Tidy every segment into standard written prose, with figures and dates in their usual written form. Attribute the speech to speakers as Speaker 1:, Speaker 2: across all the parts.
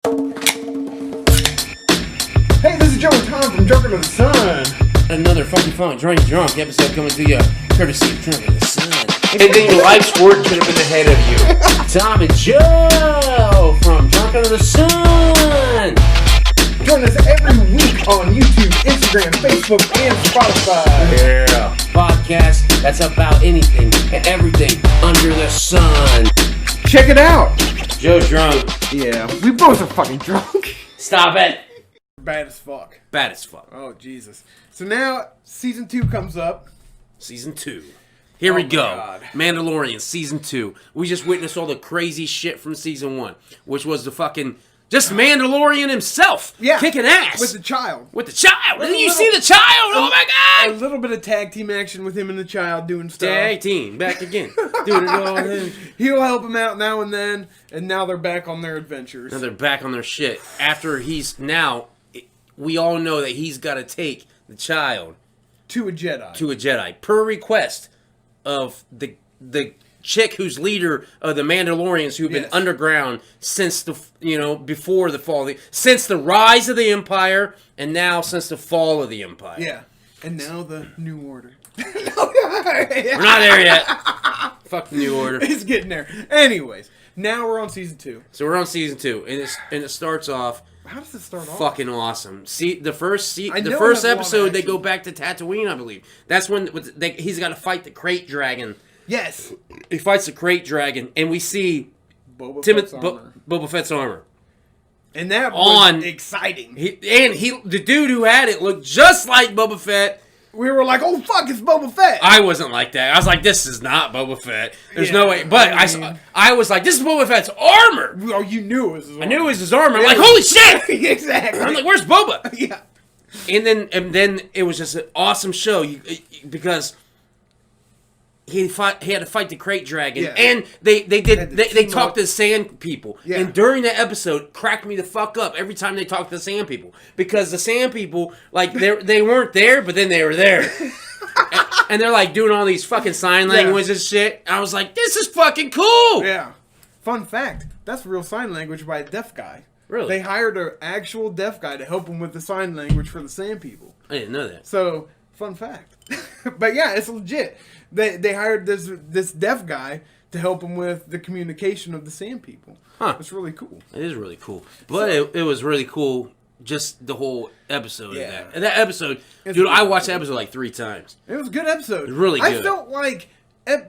Speaker 1: Hey, this is Joe and Tom from Drunken of the Sun.
Speaker 2: Another fucking fun drunk episode coming to you courtesy of Drunken of the Sun. And then your life's work could have been ahead of you. Tom and Joe from Drunken of the Sun.
Speaker 1: Join us every week on YouTube, Instagram, Facebook, and Spotify.
Speaker 2: Yeah. Podcast that's about anything and everything under the sun.
Speaker 1: Check it out.
Speaker 2: Joe's drunk.
Speaker 1: Yeah, we both are fucking drunk.
Speaker 2: Stop it.
Speaker 1: Bad as fuck.
Speaker 2: Bad as fuck.
Speaker 1: Oh, Jesus. So now, season 2 comes up.
Speaker 2: Season 2. Here we go.
Speaker 1: God.
Speaker 2: Mandalorian, season 2. We just witnessed all the crazy shit from season 1, which was the fucking... Just Mandalorian himself, kicking ass.
Speaker 1: With the child.
Speaker 2: With the child. Didn't you see the child? Oh my God.
Speaker 1: A little bit of tag team action with him and the child doing stuff.
Speaker 2: Tag team, back again. Doing it all.
Speaker 1: He'll help him out now and then, and now they're back on their adventures.
Speaker 2: Now they're back on their shit. After we all know that he's got to take the child.
Speaker 1: To a Jedi.
Speaker 2: To a Jedi. Per request of the chick who's leader of the Mandalorians who've been underground since before the fall, since the rise of the Empire, and now since the fall of the Empire.
Speaker 1: Yeah, and now the New Order.
Speaker 2: We're not there yet. Fuck the New Order.
Speaker 1: It's getting there. Anyways, now we're on season 2.
Speaker 2: So we're on season 2, and it starts off.
Speaker 1: How does it start off?
Speaker 2: Fucking awesome. See, the first episode they go back to Tatooine, I believe. That's when he's got to fight the crate dragon.
Speaker 1: Yes.
Speaker 2: He fights the crate dragon, and we see Boba Fett's armor.
Speaker 1: And that was exciting.
Speaker 2: The dude who had it looked just like Boba Fett.
Speaker 1: We were like, oh, fuck, it's Boba Fett.
Speaker 2: I wasn't like that. I was like, this is not Boba Fett. There's no way. But I was like, this is Boba Fett's armor.
Speaker 1: Oh, you knew it was his armor.
Speaker 2: I knew it was his armor. I'm like, holy shit.
Speaker 1: Exactly.
Speaker 2: I'm like, where's Boba?
Speaker 1: Yeah.
Speaker 2: And then it was just an awesome show because... He had to fight the crate dragon, and they talked to the sand people. Yeah. And during that episode, cracked me the fuck up every time they talked to the sand people, because the sand people, like, they weren't there, but then they were there, and they're like doing all these fucking sign language and shit. And I was like, this is fucking cool.
Speaker 1: Yeah. Fun fact: that's real sign language by a deaf guy.
Speaker 2: Really?
Speaker 1: They hired an actual deaf guy to help them with the sign language for the sand people.
Speaker 2: I didn't know that.
Speaker 1: So, fun fact. But yeah, it's legit. They hired this deaf guy to help them with the communication of the sand people.
Speaker 2: Huh.
Speaker 1: It's really cool.
Speaker 2: It is really cool. But it was really cool, just the whole episode of that. And that episode, dude, I watched that episode like 3 times.
Speaker 1: It was a good episode.
Speaker 2: It was really good.
Speaker 1: I felt like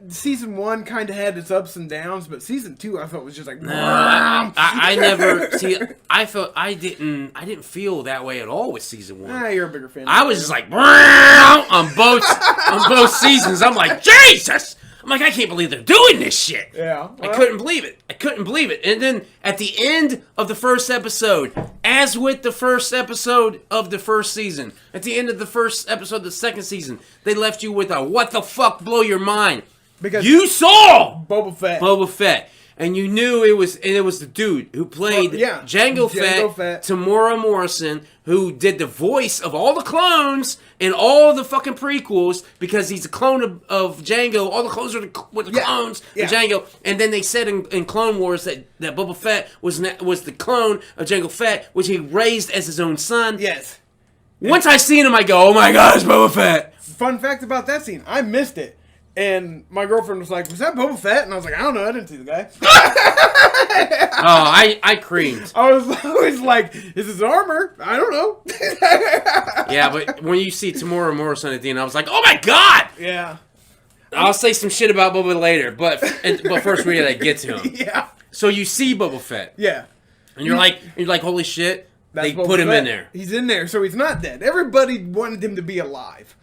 Speaker 1: season 1 kind of had its ups and downs, but season 2 I felt was just like...
Speaker 2: I never... See, I didn't feel that way at all with season 1.
Speaker 1: You're a bigger fan.
Speaker 2: I was just like... on both seasons. I'm like, Jesus! I'm like, I can't believe they're doing this shit.
Speaker 1: Yeah.
Speaker 2: Well, I couldn't believe it. And then at the end of the first episode, as with the first episode of the first season, at the end of the first episode of the second season, they left you with a what the fuck blow your mind.
Speaker 1: Because
Speaker 2: you saw
Speaker 1: Boba Fett.
Speaker 2: And you knew it was the dude who played Jango Fett, Tamora Morrison, who did the voice of all the clones in all the fucking prequels, because he's a clone of Jango. All the clones are the clones of Jango. And then they said in Clone Wars that Boba Fett was the clone of Jango Fett, which he raised as his own son.
Speaker 1: Yes.
Speaker 2: Once I seen him, I go, oh my God, it's Boba Fett.
Speaker 1: Fun fact about that scene, I missed it. And my girlfriend was like, was that Boba Fett? And I was like, I don't know, I didn't see the guy.
Speaker 2: I creamed.
Speaker 1: I was always like, is his armor? I don't know.
Speaker 2: Yeah, but when you see Tamora Morrison at the end, I was like, oh my God!
Speaker 1: Yeah.
Speaker 2: I'll say some shit about Boba later, but first we gotta get to him.
Speaker 1: Yeah.
Speaker 2: So you see Boba Fett.
Speaker 1: Yeah.
Speaker 2: And you're like, holy shit, they
Speaker 1: Boba
Speaker 2: put him
Speaker 1: Fett.
Speaker 2: in there.
Speaker 1: He's in there, so he's not dead. Everybody wanted him to be alive.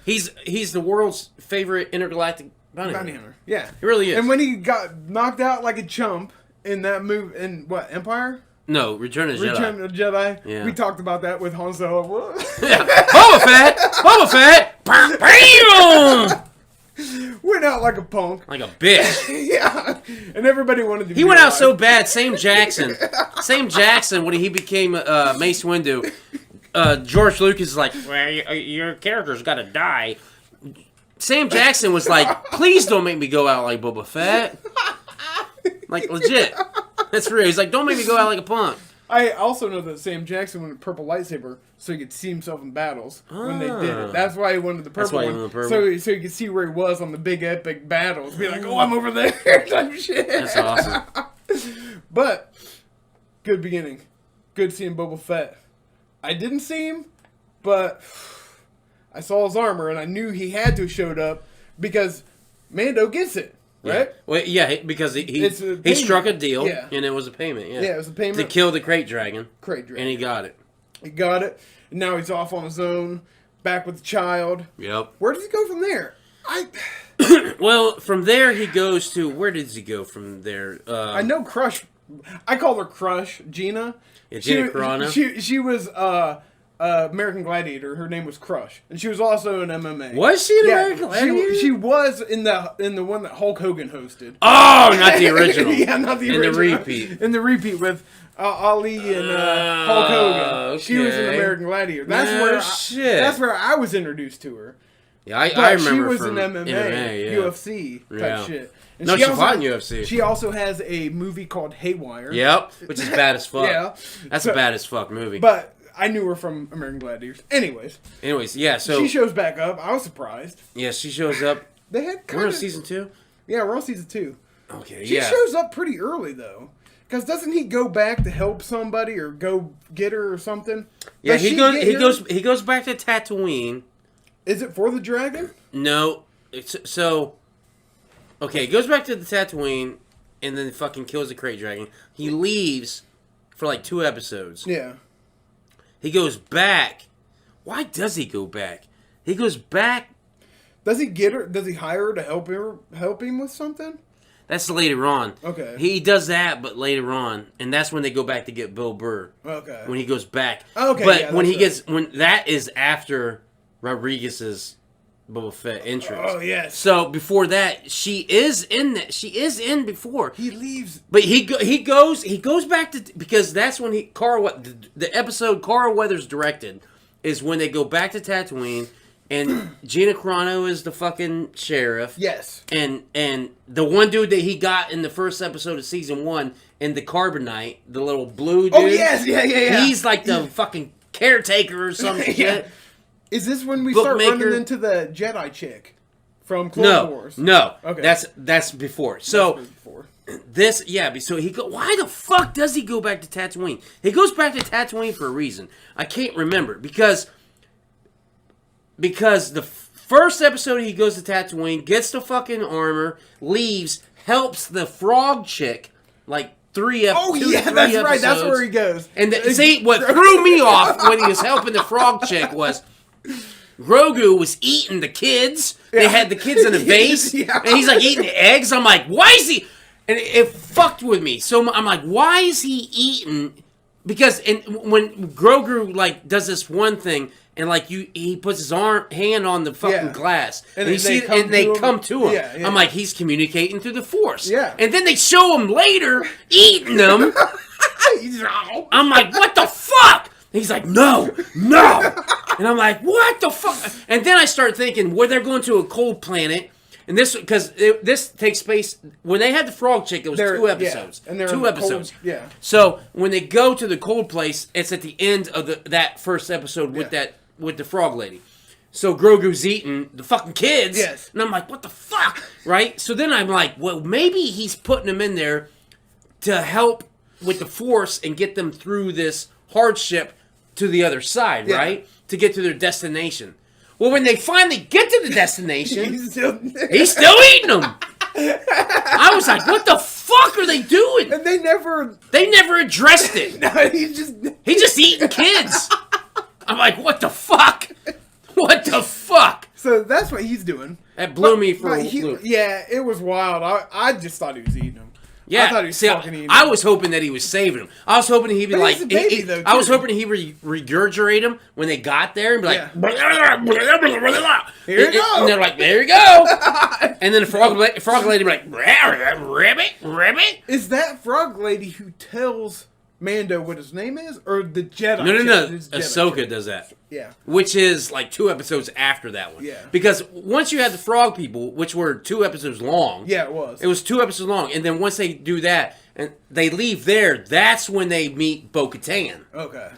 Speaker 2: He's the world's favorite intergalactic bounty hunter.
Speaker 1: Yeah.
Speaker 2: He really is.
Speaker 1: And when he got knocked out like a chump in that movie, in what, Empire?
Speaker 2: No, Return of the Jedi.
Speaker 1: Return of the Jedi.
Speaker 2: Yeah.
Speaker 1: We talked about that with Han Solo.
Speaker 2: Yeah. Boba Fett! Bam!
Speaker 1: Went out like a punk.
Speaker 2: Like a bitch.
Speaker 1: Yeah. And everybody wanted to be
Speaker 2: He went
Speaker 1: alive.
Speaker 2: out so bad, Sam Jackson, when he became Mace Windu, George Lucas is like, well, your character's got to die. Sam Jackson was like, please don't make me go out like Boba Fett. Like, legit. That's real. He's like, don't make me go out like a punk.
Speaker 1: I also know that Sam Jackson wanted a purple lightsaber so he could see himself in battles when they did it. That's why he wanted the purple one. So he could see where he was on the big epic battles. Be like, oh, I'm over there type shit.
Speaker 2: That's awesome.
Speaker 1: But, good beginning. Good seeing Boba Fett. I didn't see him, but I saw his armor and I knew he had to have showed up because Mando gets it. Right?
Speaker 2: Yeah. Well, yeah, because he struck a deal, and it was a payment. Yeah,
Speaker 1: it was a payment
Speaker 2: to kill the Krayt Dragon. And he got it.
Speaker 1: He got it. And now he's off on his own, back with the child.
Speaker 2: Yep.
Speaker 1: Where does he go from there?
Speaker 2: Well, from there he goes to where does he go from there?
Speaker 1: I know Crush. I call her Crush, Gina.
Speaker 2: Yeah, Gina Carano.
Speaker 1: She was American Gladiator. Her name was Crush, and she was also in MMA.
Speaker 2: Was she an American Gladiator?
Speaker 1: She was in the one that Hulk Hogan hosted.
Speaker 2: Oh, not the original.
Speaker 1: Yeah, not the original.
Speaker 2: In the repeat.
Speaker 1: In the repeat with Ali and Hulk Hogan.
Speaker 2: Okay.
Speaker 1: She was an American Gladiator. That's where I was introduced to her.
Speaker 2: Yeah, I remember
Speaker 1: she was
Speaker 2: from
Speaker 1: in MMA, UFC type shit. And
Speaker 2: she fought in UFC.
Speaker 1: She also has a movie called Haywire.
Speaker 2: Yep, which is bad as fuck.
Speaker 1: Yeah.
Speaker 2: That's a bad as fuck movie.
Speaker 1: But I knew her from American Gladiators. Anyways,
Speaker 2: yeah, so...
Speaker 1: She shows back up. I was surprised.
Speaker 2: Yeah, she shows up. We're on season 2?
Speaker 1: Yeah, we're on season 2.
Speaker 2: Okay,
Speaker 1: She shows up pretty early, though. Because doesn't he go back to help somebody or go get her or something?
Speaker 2: Yeah, he goes back to Tatooine.
Speaker 1: Is it for the dragon?
Speaker 2: No. Okay, he goes back to the Tatooine and then fucking kills the Krayt Dragon. He leaves for like 2 episodes.
Speaker 1: Yeah.
Speaker 2: He goes back. Why does he go back? He goes back.
Speaker 1: Does he get her? Does he hire her to help him with something?
Speaker 2: That's later on.
Speaker 1: Okay.
Speaker 2: He does that, but later on, and that's when they go back to get Bill Burr.
Speaker 1: Okay.
Speaker 2: When he goes back.
Speaker 1: Okay.
Speaker 2: But when that is after Rodriguez's Boba Fett entrance.
Speaker 1: Oh yes.
Speaker 2: So before that, she is in that. She is in before
Speaker 1: he leaves.
Speaker 2: But he goes back to, because that's when the episode Carl Weathers directed is when they go back to Tatooine. And Gina Carano is the fucking sheriff.
Speaker 1: Yes.
Speaker 2: And the one dude that he got in the first episode of season 1 in the Carbonite, the little blue dude.
Speaker 1: Oh, yes. Yeah.
Speaker 2: He's like the fucking caretaker or some shit.
Speaker 1: Is this when we start running into the Jedi chick from Clone Wars?
Speaker 2: No.
Speaker 1: Okay.
Speaker 2: That's before. So why the fuck does he go back to Tatooine? He goes back to Tatooine for a reason. I can't remember. Because the first episode he goes to Tatooine, gets the fucking armor, leaves, helps the frog chick, like 3 episodes.
Speaker 1: Oh, yeah, that's right. That's where he goes.
Speaker 2: And see, what threw me off when he was helping the frog chick was Grogu was eating the kids. Yeah. They had the kids in a vase. Yeah. And he's like eating eggs. I'm like, why is he... And it fucked with me. So I'm like, why is he eating... Because when Grogu like does this one thing... And like he puts his hand on the fucking glass, and they come to him. Yeah. I'm like, he's communicating through the Force.
Speaker 1: Yeah.
Speaker 2: And then they show him later eating them. I'm like, what the fuck? And he's like, no. And I'm like, what the fuck? And then I start thinking, they're going to a cold planet. And this takes place when they had the frog chick. It was 2 episodes.
Speaker 1: Yeah. And
Speaker 2: 2 episodes.
Speaker 1: Cold, yeah.
Speaker 2: So when they go to the cold place, it's at the end of that first episode with the frog lady. So Grogu's eating the fucking kids.
Speaker 1: Yes.
Speaker 2: And I'm like, what the fuck? Right? So then I'm like, well, maybe he's putting them in there to help with the Force and get them through this hardship to the other side, right? To get to their destination. Well, when they finally get to the destination, he's still eating them. I was like, what the fuck are they doing?
Speaker 1: And they never
Speaker 2: addressed it.
Speaker 1: No, he's
Speaker 2: just eating kids. I'm like, what the fuck? What the fuck?
Speaker 1: So that's what he's doing.
Speaker 2: That blew me for a loop.
Speaker 1: Yeah, it was wild. I just thought he was eating them.
Speaker 2: Yeah,
Speaker 1: I thought he was fucking eating them.
Speaker 2: I was hoping that he was saving them. I was hoping he'd be like,
Speaker 1: he's a baby, though,
Speaker 2: I was hoping he regurgitate them when they got there and be like,
Speaker 1: here you go.
Speaker 2: And they're like, there you go. And then the frog lady be like, ribbit.
Speaker 1: Is that frog lady who tells Mando what his name is, or the Jedi?
Speaker 2: No. Ahsoka does that.
Speaker 1: Yeah.
Speaker 2: Which is like 2 episodes after that one.
Speaker 1: Yeah.
Speaker 2: Because once you had the frog people, which were 2 episodes long.
Speaker 1: Yeah, it was.
Speaker 2: It was 2 episodes long, and then once they do that, and they leave there. That's when they meet Bo-Katan.
Speaker 1: Okay.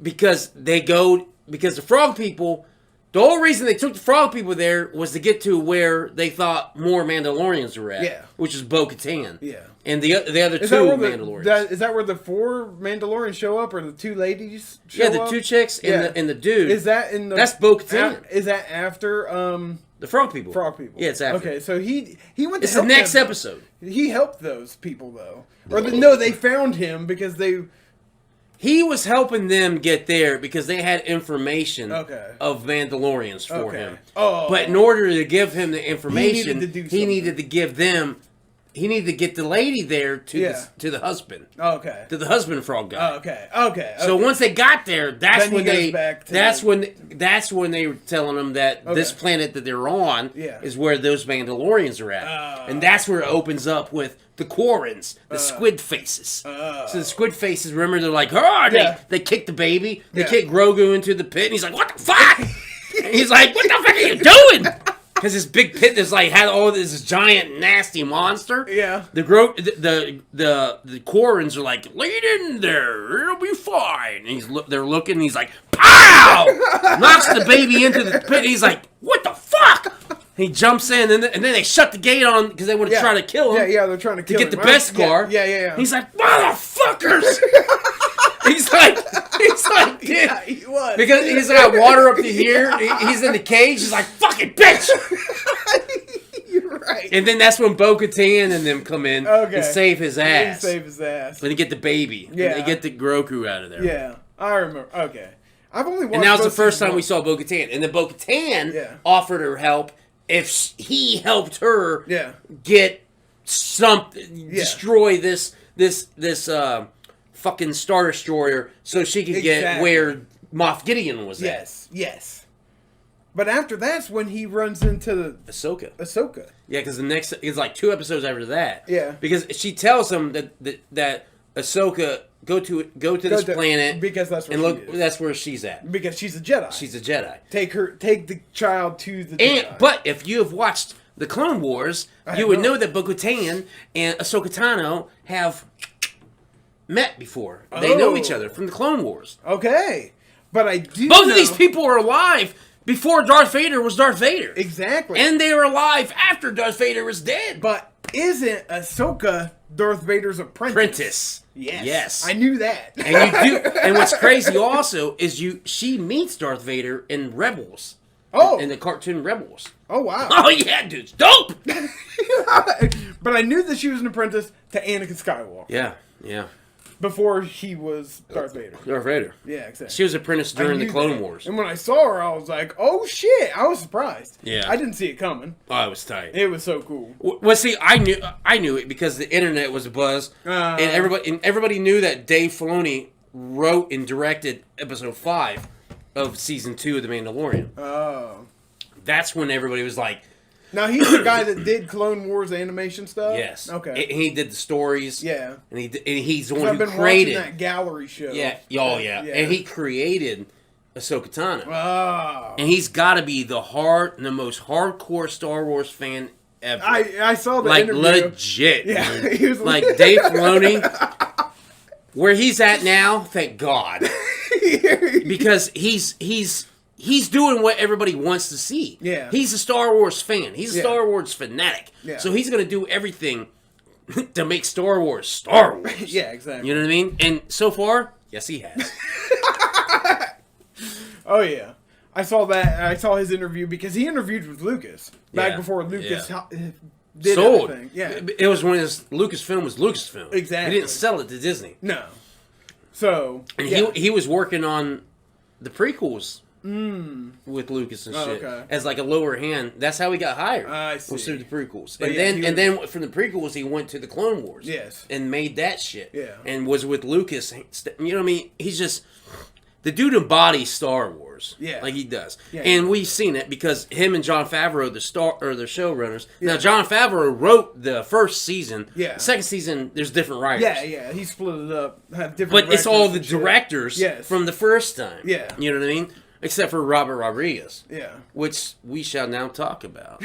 Speaker 2: Because the frog people, the whole reason they took the frog people there was to get to where they thought more Mandalorians were at.
Speaker 1: Yeah.
Speaker 2: Which is Bo-Katan.
Speaker 1: Yeah.
Speaker 2: And the other two Mandalorians.
Speaker 1: Is that where the 4 Mandalorians show up, or the 2 ladies show up?
Speaker 2: Yeah, the 2 chicks and the dude.
Speaker 1: Is that in the...
Speaker 2: That's Bo-Katan.
Speaker 1: Is that after...
Speaker 2: the frog people.
Speaker 1: Frog people.
Speaker 2: Yeah, it's after.
Speaker 1: Okay, so he went to
Speaker 2: It's the next episode.
Speaker 1: He helped those people, though. Or no, they found him because they...
Speaker 2: He was helping them get there because they had information
Speaker 1: Okay.
Speaker 2: of Mandalorians for him.
Speaker 1: Oh.
Speaker 2: But in order to give him the information,
Speaker 1: he
Speaker 2: needed to give them... He needed to get the lady there to the husband.
Speaker 1: Okay.
Speaker 2: To the husband frog guy.
Speaker 1: Okay.
Speaker 2: So once they got there, that's when they were telling them that this planet that they're on is where those Mandalorians are at. And that's where it opens up with the Quarrens, the squid faces. So the squid faces, remember, they're like, they kick the baby, they kick Grogu into the pit, and he's like, what the fuck? And he's like, what the fuck are you doing? Because this big pit is like had all this giant nasty monster.
Speaker 1: Yeah.
Speaker 2: The Quarrens are like, lead in there, it'll be fine. And they're looking, and he's like, pow! Knocks the baby into the pit. And he's like, what the fuck? And he jumps in, and then they shut the gate on because they want to try to kill him.
Speaker 1: Yeah, they're trying to kill him.
Speaker 2: To get the best car.
Speaker 1: Yeah.
Speaker 2: He's like, motherfuckers! He's like,
Speaker 1: yeah, he was.
Speaker 2: Because he's got water up to here. He's in the cage. He's like, fucking bitch!
Speaker 1: You're right.
Speaker 2: And then that's when Bo-Katan and them come in and save his ass. When they get the baby.
Speaker 1: Yeah.
Speaker 2: And they get the Grogu out of there.
Speaker 1: Yeah. I remember. Okay. I've only watched...
Speaker 2: And that was the first time we saw Bo-Katan. And then Bo-Katan offered her help if he helped her get something, destroy this fucking Star Destroyer so she could get where Moff Gideon was at.
Speaker 1: Yes. But after that's when he runs into
Speaker 2: Ahsoka. Yeah, because the next is like 2 episodes after that.
Speaker 1: Yeah.
Speaker 2: Because she tells him that Ahsoka go to this planet
Speaker 1: because that's where she is.
Speaker 2: That's where she's at.
Speaker 1: Because she's a Jedi.
Speaker 2: She's a Jedi.
Speaker 1: Take the child to the Jedi.
Speaker 2: But if you have watched the Clone Wars, you would know that Bo-Katan and Ahsoka Tano have met before. They know each other from the Clone Wars.
Speaker 1: Okay. But I do
Speaker 2: Both of these people are alive before Darth Vader was Darth Vader.
Speaker 1: Exactly.
Speaker 2: And they were alive after Darth Vader was dead.
Speaker 1: But isn't Ahsoka Darth Vader's apprentice? Yes. I knew that.
Speaker 2: And you do. And what's crazy also is she meets Darth Vader in Rebels.
Speaker 1: Oh.
Speaker 2: In the cartoon Rebels.
Speaker 1: Oh, wow.
Speaker 2: Oh, yeah, dude. It's dope.
Speaker 1: But I knew that she was an apprentice to Anakin Skywalker.
Speaker 2: Yeah.
Speaker 1: Before he was Darth Vader.
Speaker 2: Darth Vader.
Speaker 1: Yeah, exactly.
Speaker 2: She was apprenticed during the Clone Wars.
Speaker 1: And when I saw her, I was like, oh shit. I was surprised.
Speaker 2: Yeah.
Speaker 1: I didn't see it coming.
Speaker 2: Oh, it was tight.
Speaker 1: It was so cool.
Speaker 2: Well, see, I knew it because the internet was abuzz. And everybody knew that Dave Filoni wrote and directed episode 5 of season 2 of The Mandalorian.
Speaker 1: Oh.
Speaker 2: That's when everybody was like...
Speaker 1: Now, he's the guy that did Clone Wars animation stuff?
Speaker 2: Yes.
Speaker 1: Okay.
Speaker 2: And he did the stories.
Speaker 1: Yeah.
Speaker 2: And he's the one who created...
Speaker 1: I've been watching that gallery show.
Speaker 2: Yeah. Oh, yeah. And he created Ahsoka Tano.
Speaker 1: Oh.
Speaker 2: And he's got to be the most hardcore Star Wars fan ever.
Speaker 1: I saw the interview.
Speaker 2: Legit.
Speaker 1: Yeah. He was
Speaker 2: like Dave Filoni, where he's at now, thank God. Because he's doing what everybody wants to see.
Speaker 1: Yeah.
Speaker 2: He's a Star Wars fan. He's a Star Wars fanatic.
Speaker 1: Yeah.
Speaker 2: So he's going to do everything to make Star Wars Star Wars.
Speaker 1: Yeah, exactly.
Speaker 2: You know what I mean? And so far, yes, he has.
Speaker 1: Oh, yeah. I saw that. I saw his interview because he interviewed with Lucas back before Lucas did
Speaker 2: sold.
Speaker 1: Everything. Yeah.
Speaker 2: It was when Lucasfilm was Lucasfilm.
Speaker 1: Exactly.
Speaker 2: He didn't sell it to Disney.
Speaker 1: No. So,
Speaker 2: and he was working on the prequels with Lucas and shit as like a lower hand. That's how he got hired. I see. Was through the prequels, and then from the prequels he went to the Clone Wars.
Speaker 1: Yes.
Speaker 2: And made that shit.
Speaker 1: Yeah.
Speaker 2: And was with Lucas. You know what I mean? He's just the dude embodies Star Wars.
Speaker 1: Yeah.
Speaker 2: Like he does.
Speaker 1: Yeah.
Speaker 2: And we've seen it because him and Jon Favreau, the showrunners. Yeah. Now Jon Favreau wrote the first season.
Speaker 1: Yeah.
Speaker 2: The second season, there's different writers.
Speaker 1: Yeah. He split it up. Have different.
Speaker 2: But it's all the directors from the first time.
Speaker 1: Yeah.
Speaker 2: You know what I mean? Except for Robert Rodriguez.
Speaker 1: Yeah.
Speaker 2: Which we shall now talk about.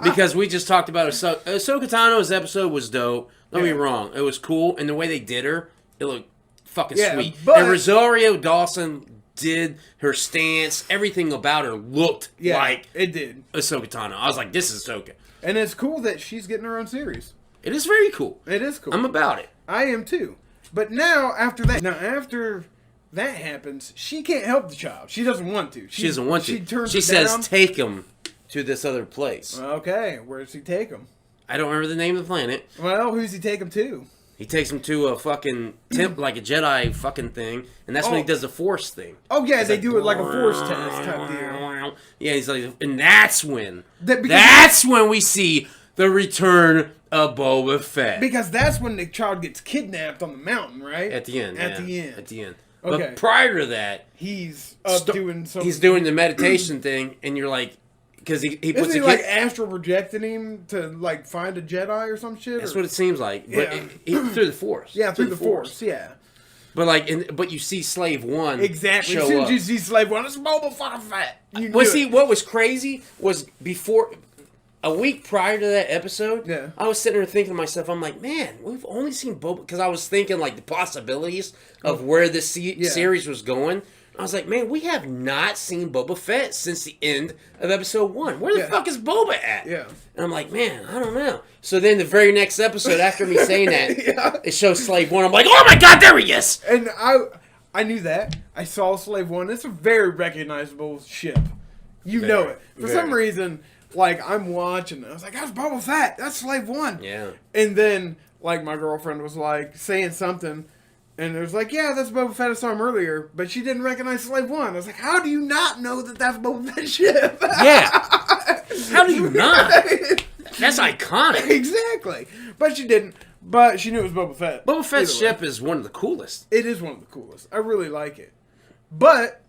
Speaker 2: Because we just talked about Ahsoka Tano's episode was dope. Don't be wrong. It was cool, and the way they did her, it looked fucking sweet.
Speaker 1: But,
Speaker 2: and Rosario Dawson did her stance, everything about her looked like
Speaker 1: it did.
Speaker 2: Ahsoka Tano. I was like, this is Ahsoka.
Speaker 1: And it's cool that she's getting her own series.
Speaker 2: It is very cool.
Speaker 1: It is cool.
Speaker 2: I'm about it.
Speaker 1: I am too. But now, after that happens, she can't help the child. She doesn't want to.
Speaker 2: She doesn't want to. She
Speaker 1: says,
Speaker 2: down. Take him to this other place.
Speaker 1: Okay, where does he take him?
Speaker 2: I don't remember the name of the planet.
Speaker 1: Well, who's he take him to?
Speaker 2: He takes him to a fucking like a Jedi fucking thing, and that's when he does the Force thing.
Speaker 1: Oh yeah, they do it like a Force test type deal.
Speaker 2: Yeah, he's like, and that's when we see the return of Boba Fett.
Speaker 1: Because that's when the child gets kidnapped on the mountain, right?
Speaker 2: At the end.
Speaker 1: At the end.
Speaker 2: Okay. But
Speaker 1: Okay.
Speaker 2: prior to that,
Speaker 1: he's doing something.
Speaker 2: He's doing the meditation thing, and you're like, because he puts
Speaker 1: Isn't he like astral projecting him to like find a Jedi or some shit?
Speaker 2: That's what it seems like. But through the Force.
Speaker 1: Yeah, through the Force. Yeah.
Speaker 2: But like, but you see Slave One.
Speaker 1: Exactly. As soon as you see Slave One, it's Boba fucking Fett.
Speaker 2: What was crazy was before. A week prior to that episode, I was sitting there thinking to myself, I'm like, man, we've only seen Boba... Because I was thinking, like, the possibilities of where this series was going. I was like, man, we have not seen Boba Fett since the end of episode 1. Where the fuck is Boba at?
Speaker 1: Yeah.
Speaker 2: And I'm like, man, I don't know. So then the very next episode, after me saying that, it shows Slave One. I'm like, oh my god, there he is!
Speaker 1: And I knew that. I saw Slave One. It's a very recognizable ship. You know it. For some reason... Like, I'm watching, I was like, that's Boba Fett, that's Slave One.
Speaker 2: Yeah.
Speaker 1: And then, like, my girlfriend was, like, saying something, and it was like, yeah, that's Boba Fett I saw him earlier, but she didn't recognize Slave One. I was like, how do you not know that that's Boba Fett's ship?
Speaker 2: Yeah. How do you not? That's iconic.
Speaker 1: Exactly. But she didn't. But she knew it was Boba Fett.
Speaker 2: Boba Fett's ship is one of the coolest.
Speaker 1: It is one of the coolest. I really like it. But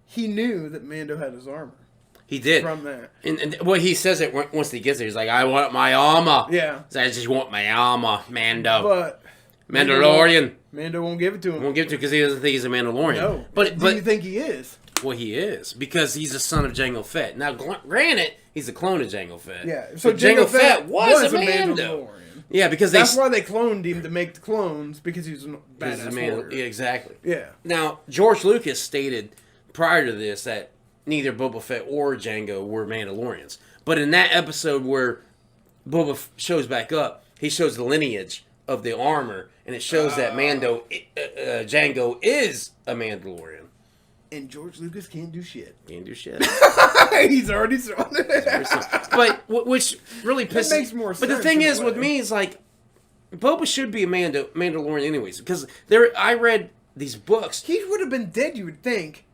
Speaker 1: he knew that Mando had his armor.
Speaker 2: He did.
Speaker 1: From that.
Speaker 2: And well, he says it once he gets there. He's like, I want my armor.
Speaker 1: Yeah.
Speaker 2: I just want my armor, Mando.
Speaker 1: But
Speaker 2: Mandalorian.
Speaker 1: Mando won't give it to him.
Speaker 2: Won't give it to him because he doesn't think he's a Mandalorian.
Speaker 1: No.
Speaker 2: But
Speaker 1: do you think he is?
Speaker 2: Well, he is. Because he's the son of Jango Fett. Now, granted, he's a clone of Jango Fett.
Speaker 1: Yeah. So
Speaker 2: Jango Fett was a Mando. Yeah, because
Speaker 1: that's why they cloned him to make the clones, because he's a badass warrior.
Speaker 2: Yeah, exactly.
Speaker 1: Yeah.
Speaker 2: Now, George Lucas stated prior to this that neither Boba Fett or Jango were Mandalorians. But in that episode where Boba shows back up, he shows the lineage of the armor, and it shows that Jango is a Mandalorian.
Speaker 1: And George Lucas can't do shit.
Speaker 2: Can't do shit.
Speaker 1: He's already shown it.
Speaker 2: But which really pisses...
Speaker 1: That makes more sense.
Speaker 2: But the thing is, with me, is like, Boba should be a Mandalorian anyways. Because I read these books.
Speaker 1: He would have been dead, you would think,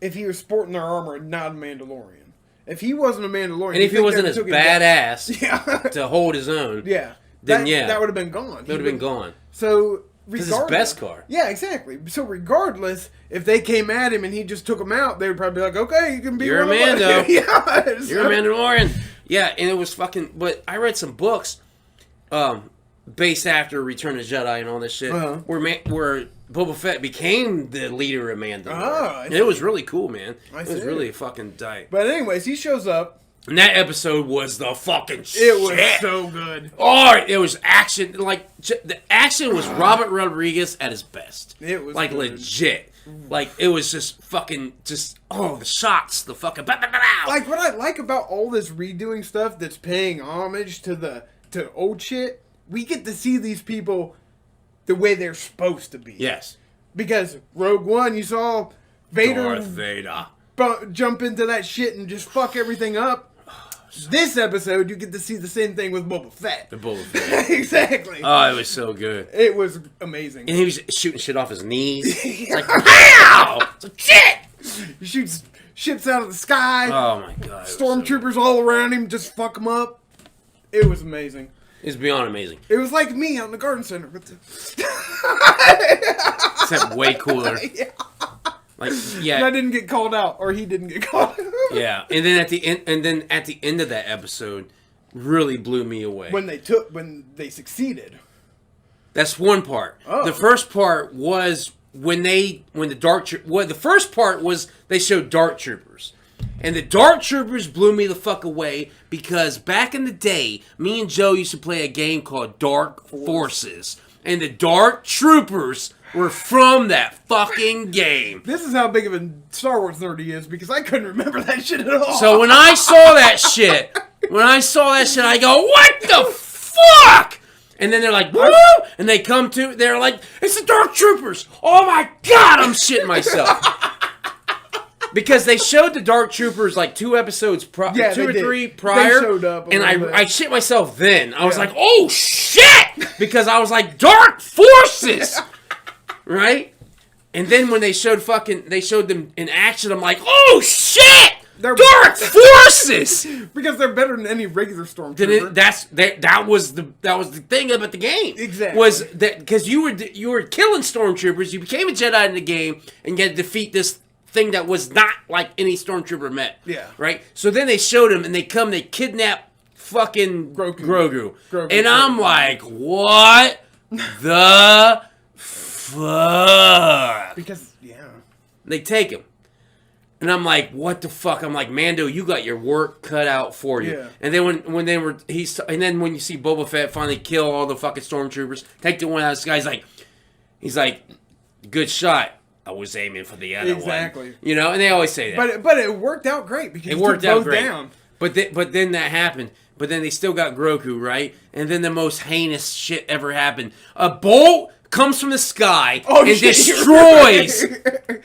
Speaker 1: if he was sporting their armor and not a Mandalorian. If he wasn't a Mandalorian...
Speaker 2: And if he wasn't as badass to hold his own...
Speaker 1: Yeah.
Speaker 2: Then
Speaker 1: that would have been gone.
Speaker 2: That would have been gone.
Speaker 1: So...
Speaker 2: This is Beskar.
Speaker 1: Yeah, exactly. So regardless, if they came at him and he just took him out, they would probably be like, okay, you can be
Speaker 2: You're a Mando.
Speaker 1: Yeah,
Speaker 2: You're a Mandalorian. Yeah, and it was fucking... But I read some books based after Return of the Jedi and all this shit where Boba Fett became the leader of Mandalore. And it was really cool, man. It was really fucking tight.
Speaker 1: But anyways, he shows up.
Speaker 2: And that episode was the fucking shit.
Speaker 1: It was so good.
Speaker 2: Oh, it was action. Like, the action was Robert Rodriguez at his best.
Speaker 1: It was
Speaker 2: like,
Speaker 1: good.
Speaker 2: legit. Like, it was just fucking, the shots, the fucking...
Speaker 1: Like, what I like about all this redoing stuff that's paying homage to old shit, we get to see these people the way they're supposed to be.
Speaker 2: Yes.
Speaker 1: Because Rogue One, you saw Vader...
Speaker 2: Darth Vader.
Speaker 1: Jump into that shit and just fuck everything up. This episode, you get to see the same thing with Boba Fett.
Speaker 2: The Boba Fett.
Speaker 1: Exactly.
Speaker 2: Oh, it was so good.
Speaker 1: It was amazing.
Speaker 2: And he was shooting shit off his knees. It's like, pow! Shit!
Speaker 1: He shoots ships out of the sky.
Speaker 2: Oh, my God.
Speaker 1: Stormtroopers all around him, just fuck him up. It was amazing.
Speaker 2: It's beyond amazing.
Speaker 1: It was like me out in the garden center.
Speaker 2: Except way cooler.
Speaker 1: Yeah.
Speaker 2: Like, yeah.
Speaker 1: And I didn't get called out, or he didn't get called out.
Speaker 2: Yeah, and then at the end of that episode, really blew me away.
Speaker 1: When they succeeded.
Speaker 2: That's one part.
Speaker 1: Oh.
Speaker 2: The first part was the first part was they showed Dark Troopers, And the Dark Troopers blew me the fuck away because back in the day, me and Joe used to play a game called Dark Forces. And the Dark Troopers were from that fucking game.
Speaker 1: This is how big of a Star Wars nerd he is because I couldn't remember that shit at all.
Speaker 2: So when I saw that shit, I go, what the fuck? And then they're like, woo! And they come to, they're like, it's the Dark Troopers. Oh my God, I'm shitting myself. Because they showed the Dark Troopers like 2 episodes, 2 or 3 prior.
Speaker 1: They showed up
Speaker 2: and I shit myself then. I was like, oh shit! Because I was like, Dark Forces! Right? And then when they showed them in action, I'm like, oh shit! They're Dark Forces!
Speaker 1: Because they're better than any regular stormtrooper.
Speaker 2: That was the thing about the game.
Speaker 1: Exactly.
Speaker 2: Was that because you were killing stormtroopers, you became a Jedi in the game, and you had to defeat this thing that was not like any stormtrooper met.
Speaker 1: Yeah.
Speaker 2: Right? So then they showed him and they kidnap fucking Grogu. And I'm like, what the fuck?
Speaker 1: Because
Speaker 2: They take him. And I'm like, what the fuck? I'm like, Mando, you got your work cut out for you.
Speaker 1: Yeah.
Speaker 2: And then when you see Boba Fett finally kill all the fucking stormtroopers, take the one out, this guy's like, he's like, good shot. I was aiming for the other one.
Speaker 1: Exactly.
Speaker 2: You know, and they always say that.
Speaker 1: But it worked out great because
Speaker 2: it worked out great.
Speaker 1: Down.
Speaker 2: But then that happened. But then they still got Grogu, right? And then the most heinous shit ever happened. A bolt comes from the sky and destroys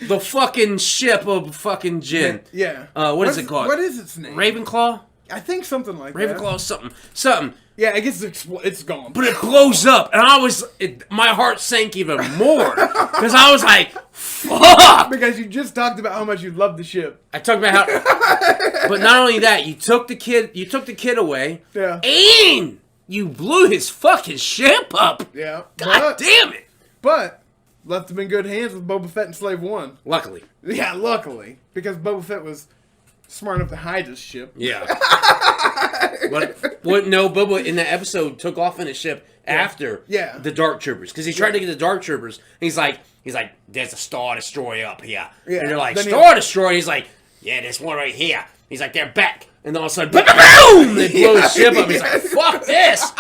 Speaker 2: the fucking ship of fucking Jin.
Speaker 1: Yeah.
Speaker 2: What is it called?
Speaker 1: What is its name?
Speaker 2: Ravenclaw?
Speaker 1: I think something like
Speaker 2: Ravenclaw, something.
Speaker 1: Yeah, I guess it's gone.
Speaker 2: But it blows up, and my heart sank even more because I was like, "Fuck!"
Speaker 1: Because you just talked about how much you love the ship.
Speaker 2: I talked about how, but not only that, you took the kid away, and you blew his fucking ship up.
Speaker 1: Yeah,
Speaker 2: God damn it!
Speaker 1: But left him in good hands with Boba Fett and Slave One.
Speaker 2: Luckily,
Speaker 1: because Boba Fett was smart enough to hide his ship.
Speaker 2: Yeah. What? No, Boba in that episode took off in a ship after the Dark Troopers because he tried to get the Dark Troopers. And he's like, there's a Star Destroyer up here. Yeah. And they're like, Star Destroyer. He's like, yeah, there's one right here. He's like, they're back. And then all of a sudden, boom! They blow his ship up. He's like, fuck this.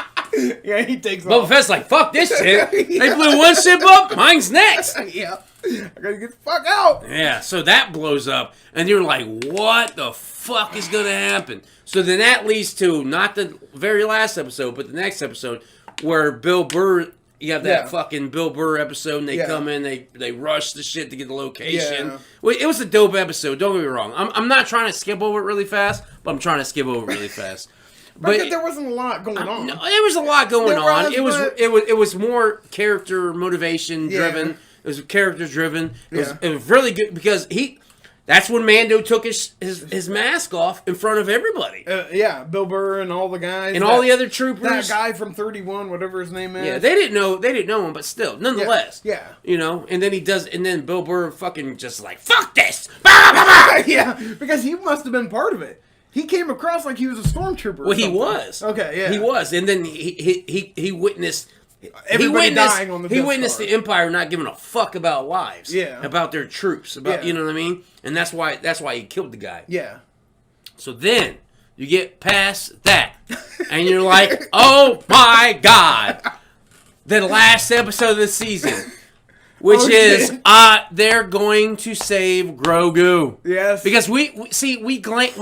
Speaker 1: Yeah, he takes
Speaker 2: off. Boba Fett's like, fuck this shit. They blew one ship up. Mine's next.
Speaker 1: Yeah. I gotta get the fuck out.
Speaker 2: Yeah, so that blows up. And you're like, what the fuck is going to happen? So then that leads to not the very last episode, but the next episode where Bill Burr, you have that fucking Bill Burr episode, and they come in, they rush the shit to get the location. Yeah. Well, it was a dope episode, don't get me wrong. I'm not trying to skip over it really fast, but I'm trying to skip over it really fast.
Speaker 1: But there wasn't a lot going on.
Speaker 2: No, there was a lot going on. It was more character motivation driven. It was character driven. It was really good because that's when Mando took his mask off in front of everybody.
Speaker 1: Bill Burr and all the guys
Speaker 2: and all the other troopers.
Speaker 1: That guy from 31, whatever his name is.
Speaker 2: Yeah, they didn't know him, but still, nonetheless.
Speaker 1: Yeah.
Speaker 2: You know, and then Bill Burr fucking just like, fuck this.
Speaker 1: Yeah, because he must have been part of it. He came across like he was a stormtrooper.
Speaker 2: Well, he was.
Speaker 1: Okay, yeah.
Speaker 2: He was, and then he witnessed.
Speaker 1: Everybody dying on the
Speaker 2: He witnessed the Empire not giving a fuck about lives.
Speaker 1: Yeah.
Speaker 2: About their troops. You know what I mean? And that's why he killed the guy.
Speaker 1: Yeah.
Speaker 2: So then you get past that. And you're like, oh my God. The last episode of the season. Which is they're going to save Grogu.
Speaker 1: Yes.
Speaker 2: Because we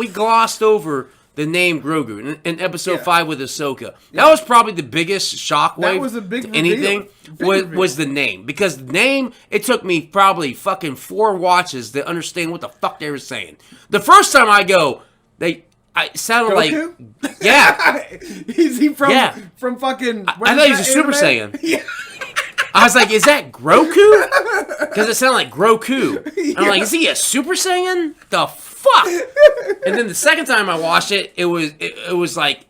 Speaker 2: glossed over the name Grogu in episode 5 with Ahsoka. That was probably the biggest shockwave.
Speaker 1: That was a big
Speaker 2: to anything was the name. Because the name, it took me probably fucking 4 watches to understand what the fuck they were saying. The first time I go, it sounded
Speaker 1: Goku?
Speaker 2: like yeah.
Speaker 1: Is he from fucking?
Speaker 2: I thought he was a Super Saiyan.
Speaker 1: Yeah.
Speaker 2: I was like, is that Grogu? Because it sounded like Grogu. And I'm like, is he a Super Saiyan? The fuck? And then the second time I watched it, it was like,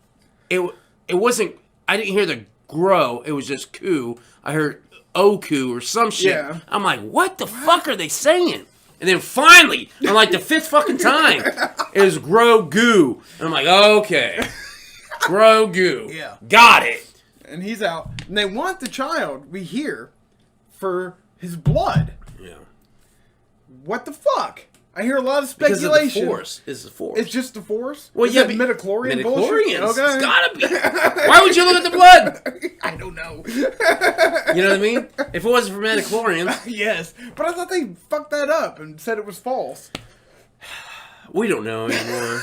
Speaker 2: it wasn't, I didn't hear the Gro, it was just Ku. I heard Oku or some shit. Yeah. I'm like, what the fuck are they saying? And then finally, on like the 5th fucking time, it was Grogu. And I'm like, okay. Grogu.
Speaker 1: Yeah.
Speaker 2: Got it.
Speaker 1: And he's out. And they want the child, we hear, for his blood.
Speaker 2: Yeah.
Speaker 1: What the fuck? I hear a lot of
Speaker 2: Because
Speaker 1: speculation.
Speaker 2: of the Force. It's the Force.
Speaker 1: It's just the Force?
Speaker 2: Well,
Speaker 1: Is
Speaker 2: yeah,
Speaker 1: it midichlorian bullshit?
Speaker 2: midichlorians.
Speaker 1: Okay.
Speaker 2: It's gotta be. Why would you look at the blood?
Speaker 1: I don't know.
Speaker 2: You know what I mean? If it wasn't for midichlorians.
Speaker 1: Yes. But I thought they fucked that up and said it was false.
Speaker 2: We don't know anymore.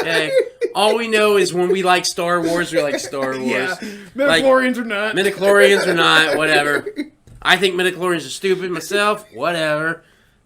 Speaker 2: Okay. All we know is when we like Star Wars, we like Star Wars.
Speaker 1: Yeah. Midichlorians or not.
Speaker 2: Midichlorians or not, whatever. I think midichlorians are stupid myself, whatever.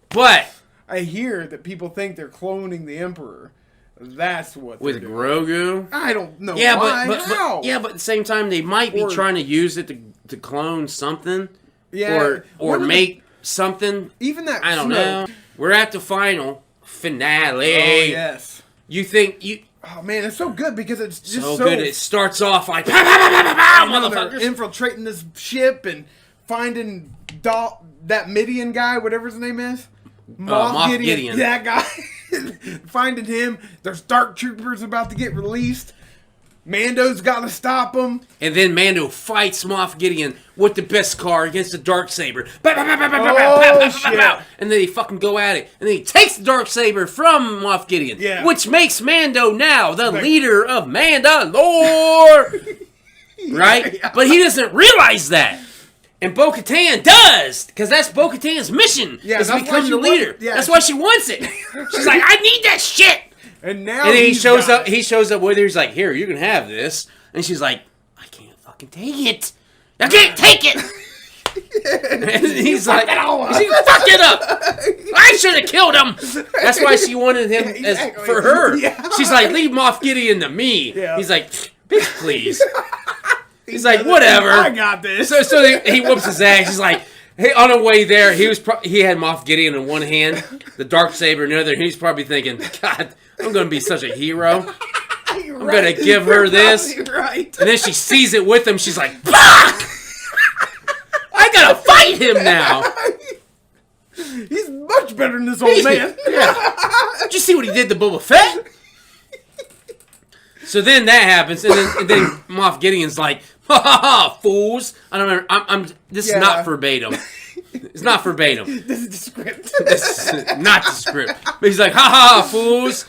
Speaker 2: But
Speaker 1: I hear that people think they're cloning the Emperor. That's what
Speaker 2: with Grogu,
Speaker 1: I don't know.
Speaker 2: yeah,
Speaker 1: why.
Speaker 2: but
Speaker 1: How?
Speaker 2: yeah, but at the same time, they might be trying to use it to clone something,
Speaker 1: Yeah,
Speaker 2: or make something.
Speaker 1: Even that.
Speaker 2: I don't know. We're at the final finale.
Speaker 1: Oh yes.
Speaker 2: You think you?
Speaker 1: Oh man, it's so good because it's just
Speaker 2: So good. It starts off like pow,
Speaker 1: they're
Speaker 2: motherfuckers.
Speaker 1: infiltrating this ship and finding that Midian guy, whatever his name is.
Speaker 2: Moff Gideon.
Speaker 1: That guy. Finding him. There's dark troopers about to get released. Mando's got to stop them.
Speaker 2: And then Mando fights Moff Gideon with the best car against the Darksaber.
Speaker 1: Shit.
Speaker 2: And then they fucking go at it. And then he takes the Darksaber from Moff Gideon.
Speaker 1: Yeah.
Speaker 2: Which makes Mando now the leader of Mandalore. Right?
Speaker 1: Yeah.
Speaker 2: But he doesn't realize that. And Bo-Katan does, because that's Bo-Katan's mission, is to become the leader. That's why she wants it. She's like, I need that shit.
Speaker 1: And now
Speaker 2: And then he shows up. He shows up with her. He's like, "Here, you can have this." And she's like, "I can't fucking take it. I can't take it." And he's like, "She fucked it up. I should have killed him." That's why she wanted him
Speaker 1: exactly.
Speaker 2: for her.
Speaker 1: Yeah.
Speaker 2: She's like, "Leave Moff Gideon to me."
Speaker 1: Yeah.
Speaker 2: He's like, "Bitch, please." He's like, "Whatever.
Speaker 1: I got this."
Speaker 2: So he whoops his ass. He's like, hey, on the way there, he had Moff Gideon in one hand, the Darksaber in the other. He's probably thinking, God, I'm going to be such a hero. I'm going to give her this.
Speaker 1: Right.
Speaker 2: And then she sees it with him. She's like, fuck! I got to fight him now.
Speaker 1: He's much better than this old man.
Speaker 2: Yeah. Did you see what he did to Boba Fett? So then that happens, and then Moff Gideon's like, "Ha ha ha, fools!" I don't remember. This is not verbatim. It's not verbatim.
Speaker 1: This is the script.
Speaker 2: This is not the script. But he's like, "Ha ha ha, fools!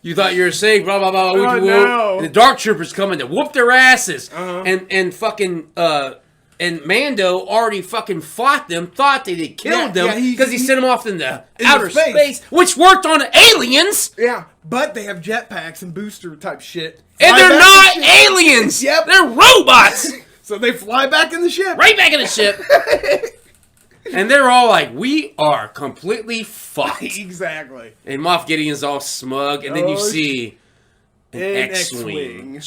Speaker 2: You thought you were safe." Blah blah blah.
Speaker 1: Oh, no.
Speaker 2: And the Dark Troopers come in to whoop their asses,
Speaker 1: Uh-huh.
Speaker 2: and fucking and Mando already fucking fought them, thought they had killed them because he sent them off into outer space, which worked on aliens.
Speaker 1: Yeah, but they have jetpacks and booster type shit.
Speaker 2: And they're not aliens.
Speaker 1: Yep.
Speaker 2: They're robots.
Speaker 1: So they fly back in the ship.
Speaker 2: Right back in the ship. And they're all like, we are completely fucked.
Speaker 1: Exactly.
Speaker 2: And Moff Gideon's all smug, and then you see an
Speaker 1: An
Speaker 2: X-Wing.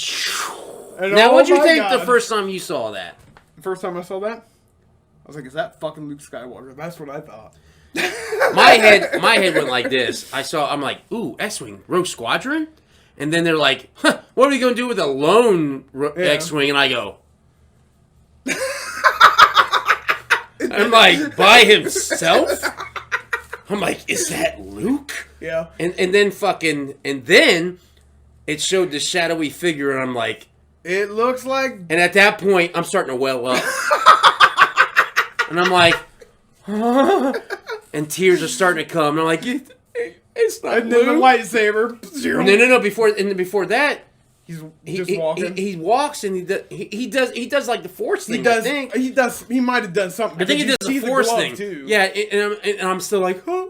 Speaker 1: And
Speaker 2: Now, what'd you think
Speaker 1: God.
Speaker 2: the first time you saw that?
Speaker 1: First time I saw that, I was like, "Is that fucking Luke Skywalker?" That's what I thought.
Speaker 2: My head went like this. I'm like, ooh, X-Wing, Rogue Squadron? And then they're like, huh, what are we going to do with a lone X-Wing? And I go, I'm like, by himself? I'm like, is that Luke?
Speaker 1: Yeah.
Speaker 2: And then it showed the shadowy figure, and I'm like,
Speaker 1: It looks like.
Speaker 2: and at that point, I'm starting to well up. And I'm like, and tears are starting to come. And I'm like, it's not
Speaker 1: And then the
Speaker 2: Luke.
Speaker 1: lightsaber. Zero.
Speaker 2: No. Before that,
Speaker 1: He's just walking.
Speaker 2: He walks and he does like the Force thing.
Speaker 1: He does.
Speaker 2: I think.
Speaker 1: He does. He might have done something.
Speaker 2: I think he does
Speaker 1: because you
Speaker 2: the
Speaker 1: see
Speaker 2: Force
Speaker 1: glove,
Speaker 2: thing
Speaker 1: too.
Speaker 2: Yeah, and I'm still like, huh?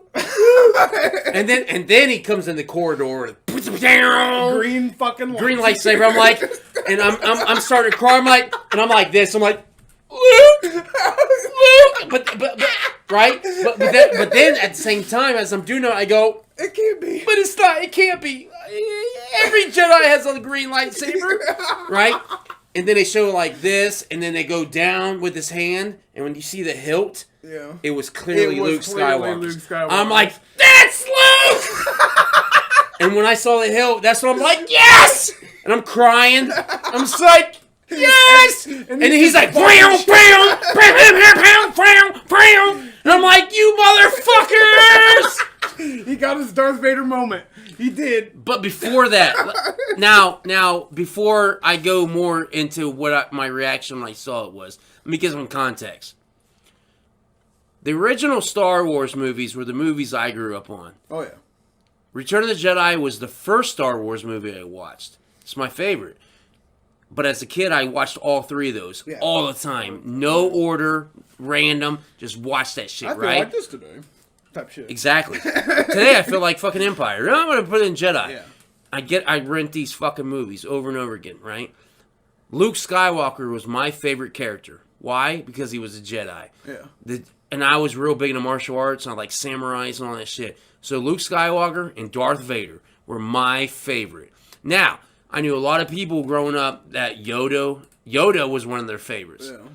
Speaker 2: and then he comes in the corridor,
Speaker 1: Green fucking
Speaker 2: green lightsaber. I'm like, and I'm starting to cry. I'm like this. I'm like, Luke, but right. But then at the same time as I'm doing it, I go,
Speaker 1: It can't be.
Speaker 2: but it's not. It can't be. Every Jedi has a green lightsaber, right? And then they show like this, and then they go down with his hand, and when you see the hilt, it was clearly Luke Skywalker. I'm like, that's Luke! And when I saw the hilt, that's when I'm like, yes! And I'm crying. I'm just like, yes! And then he's like, brown, brown, brown, brown, brown. And I'm like, you motherfuckers!
Speaker 1: He got his Darth Vader moment. He did.
Speaker 2: But before that, now, before I go more into what my reaction when I saw it was, let me give some context. The original Star Wars movies were the movies I grew up on.
Speaker 1: Oh, yeah.
Speaker 2: Return of the Jedi was the first Star Wars movie I watched. It's my favorite. But as a kid, I watched all three of those all the time. No order, random. Just watch that shit,
Speaker 1: I feel
Speaker 2: right?
Speaker 1: like this today. Type shit.
Speaker 2: Exactly. Today, I feel like fucking Empire. I'm going to put it in Jedi.
Speaker 1: Yeah.
Speaker 2: I rent these fucking movies over and over again, right? Luke Skywalker was my favorite character. Why? Because he was a Jedi.
Speaker 1: Yeah.
Speaker 2: And I was real big into martial arts, and I like samurais and all that shit. So Luke Skywalker and Darth Vader were my favorite. Now, I knew a lot of people growing up that Yoda was one of their favorites.
Speaker 1: Yeah.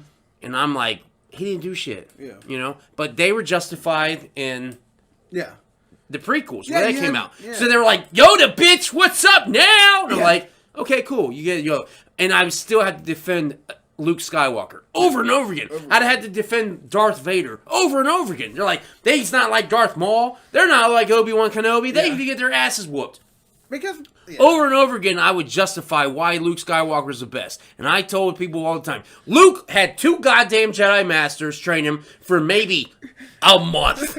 Speaker 2: And I'm like, he didn't do shit.
Speaker 1: Yeah.
Speaker 2: You know? But they were justified in
Speaker 1: Yeah.
Speaker 2: the prequels when they came out.
Speaker 1: Yeah.
Speaker 2: So they were like, Yoda, bitch, what's up now? And I'm like, okay, cool. You get Yoda. And I still had to defend Luke Skywalker over and over again. I'd had to defend Darth Vader over and over again. They're like, he's not like Darth Maul. They're not like Obi-Wan Kenobi. They need to get their asses whooped.
Speaker 1: Because
Speaker 2: over and over again, I would justify why Luke Skywalker is the best. And I told people all the time, Luke had 2 goddamn Jedi Masters train him for maybe a month.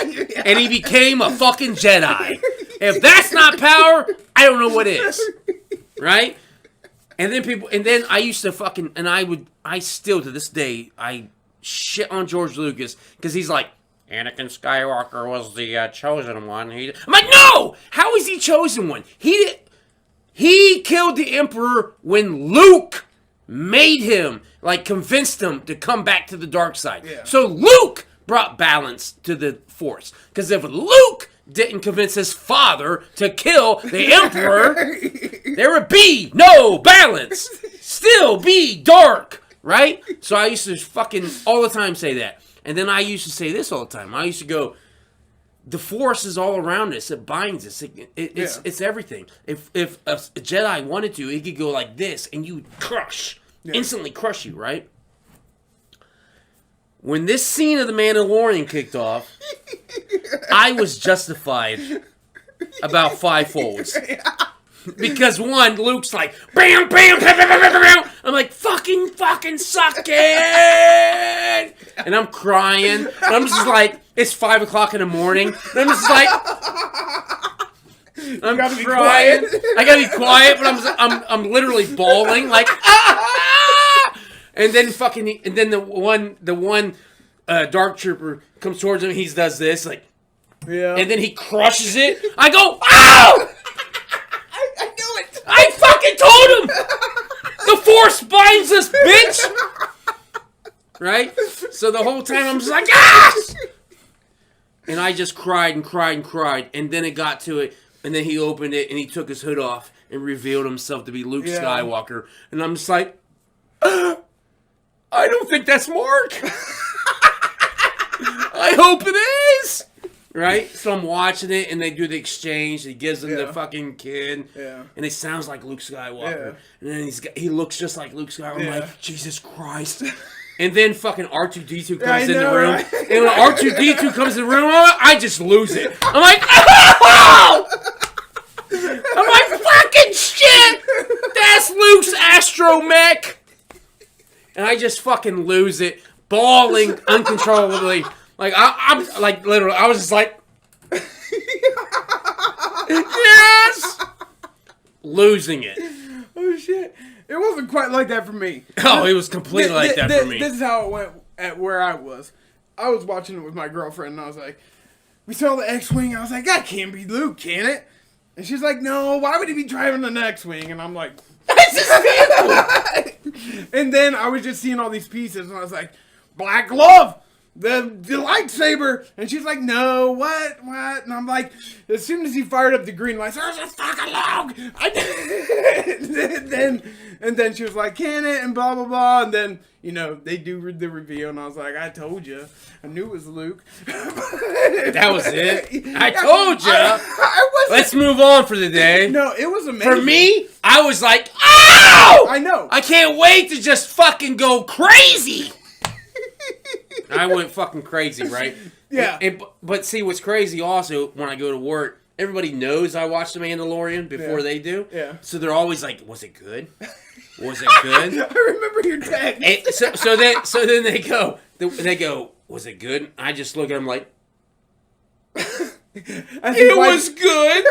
Speaker 2: And he became a fucking Jedi. If that's not power, I don't know what is. Right? And then I used to fucking, and I still to this day, I shit on George Lucas because he's like, Anakin Skywalker was the chosen one. I'm like, no! How is he chosen one? He killed the Emperor when Luke made him, like convinced him to come back to the dark side.
Speaker 1: Yeah.
Speaker 2: So Luke brought balance to the Force. Because if Luke didn't convince his father to kill the Emperor, there would be no balance. Still be dark, right? So I used to fucking all the time say that. And then I used to say this all the time. I used to go, the Force is all around us. It binds us. It's everything. If a Jedi wanted to, he could go like this, and you would crush, instantly crush you, right? When this scene of The Mandalorian kicked off, I was justified about 5 folds. Because one, Luke's like, bam, bam, bam, bam, bam, bam. I'm like, fucking suck it. And I'm crying. And I'm just like, it's 5 o'clock in the morning. And I'm just like, I'm crying. I gotta be quiet, but I'm literally bawling like, ah! And then the one dark trooper comes towards him. He does this like, and then he crushes it. I go, ow!
Speaker 1: I knew it.
Speaker 2: I fucking told him. The Force binds us, bitch. Right? So the whole time I'm just like, ah! And I just cried and cried and cried, and then it got to it, and then he opened it and he took his hood off and revealed himself to be Luke Skywalker, and I'm just like, I don't think that's Mark. I hope it is. Right? So I'm watching it, and they do the exchange. He gives him the fucking kid.
Speaker 1: Yeah.
Speaker 2: And it sounds like Luke Skywalker.
Speaker 1: Yeah.
Speaker 2: And then he looks just like Luke Skywalker. I'm like, Jesus Christ. And then fucking R2-D2 comes in the room. Right? And when R2-D2 comes in the room, I just lose it. I'm like, oh! I'm like, fucking shit! That's Luke's astromech! And I just fucking lose it, bawling uncontrollably. Like, I'm like, literally, I was just like, yes! Losing it.
Speaker 1: Oh, shit. It wasn't quite like that for me.
Speaker 2: Oh, it was completely like that for me.
Speaker 1: This is how it went at where I was. I was watching it with my girlfriend, and I was like, we saw the X-Wing. I was like, that can't be Luke, can it? And she's like, no, why would he be driving an X-Wing? And I'm like, and then I was just seeing all these pieces, and I was like, black glove. The lightsaber, and she's like, no, what, and I'm like, as soon as he fired up the green lights, I was just fucking Luke, and then she was like, can it, and blah, blah, blah, and then, you know, they do the reveal, and I was like, I told you, I knew it was Luke.
Speaker 2: That was it? I told you. Let's move on for the day.
Speaker 1: No, it was amazing.
Speaker 2: For me, I was like, ow!
Speaker 1: I know.
Speaker 2: I can't wait to just fucking go crazy. I went fucking crazy, right?
Speaker 1: Yeah.
Speaker 2: But see, what's crazy also, when I go to work, everybody knows I watched The Mandalorian before they do.
Speaker 1: Yeah.
Speaker 2: So they're always like, was it good? Was it good?
Speaker 1: I remember your text.
Speaker 2: So then they go, was it good? I just look at him like,
Speaker 1: it
Speaker 2: was good.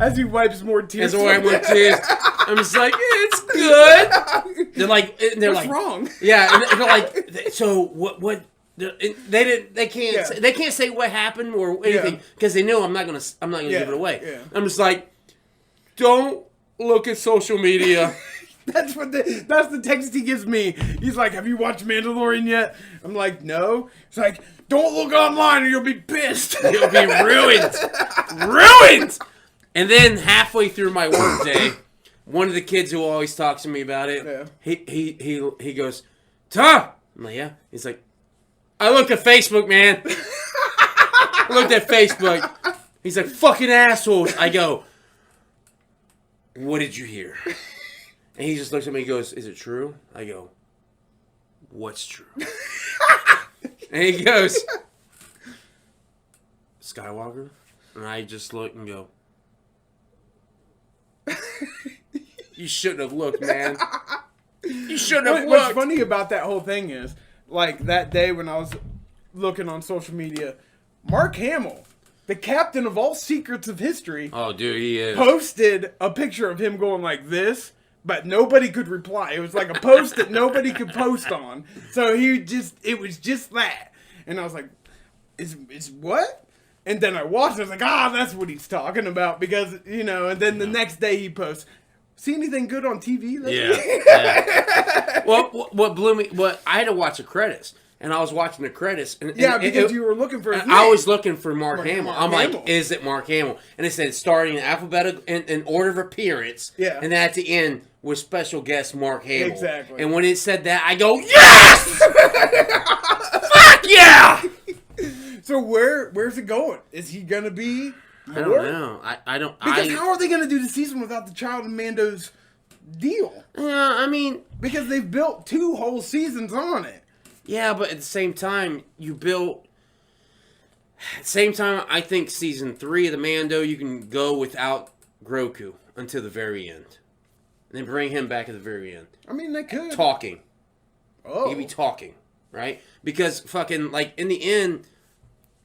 Speaker 1: As he wipes more tears.
Speaker 2: As I wipe more tears, I'm just like, it's good. They're like,
Speaker 1: what's wrong?
Speaker 2: Yeah, and they're like, so what? They can't say what happened or anything because they know I'm not gonna give it away.
Speaker 1: Yeah.
Speaker 2: I'm just like, don't look at social media.
Speaker 1: That's the text he gives me. He's like, have you watched Mandalorian yet? I'm like, no. He's like, don't look online or you'll be pissed.
Speaker 2: You'll be ruined. Ruined! And then halfway through my work day, one of the kids who always talks to me about it, he goes, Tom! I'm like, yeah. He's like, I looked at Facebook, man. I looked at Facebook. He's like, fucking assholes. I go, what did you hear? And he just looks at me and goes, is it true? I go, what's true? And he goes, Skywalker? And I just look and go, you shouldn't have looked, man. You shouldn't have looked.
Speaker 1: What's funny about that whole thing is, like, that day when I was looking on social media, Mark Hamill, the captain of all secrets of history,
Speaker 2: oh, dude, he is,
Speaker 1: posted a picture of him going like this, but nobody could reply. It was like a post that nobody could post on. So it was just that. And I was like, is what? And then I watched it, I was like, that's what he's talking about. Because, and then the next day he posts, see anything good on TV lately?
Speaker 2: Yeah. Well, what blew me, I had to watch the credits. And I was watching the credits.
Speaker 1: Because you were looking for his name.
Speaker 2: I was looking for Mark Hamill. I'm
Speaker 1: Hamill.
Speaker 2: like, is it Mark Hamill? And it said starting in alphabetical in order of appearance.
Speaker 1: Yeah.
Speaker 2: And then at the end was special guest Mark Hamill.
Speaker 1: Exactly.
Speaker 2: And when it said that, I go, yes! Fuck yeah!
Speaker 1: So where's it going? Is he gonna be more?
Speaker 2: I don't know. I don't.
Speaker 1: Because how are they gonna do the season without the child of Mando's deal?
Speaker 2: Yeah, I mean,
Speaker 1: because they've built 2 whole seasons on it.
Speaker 2: Yeah, but at the same time, I think season 3 of the Mando, you can go without Grogu until the very end. And then bring him back at the very end.
Speaker 1: I mean, they could.
Speaker 2: Talking.
Speaker 1: Oh.
Speaker 2: He could be talking, right? Because fucking, like, in the end,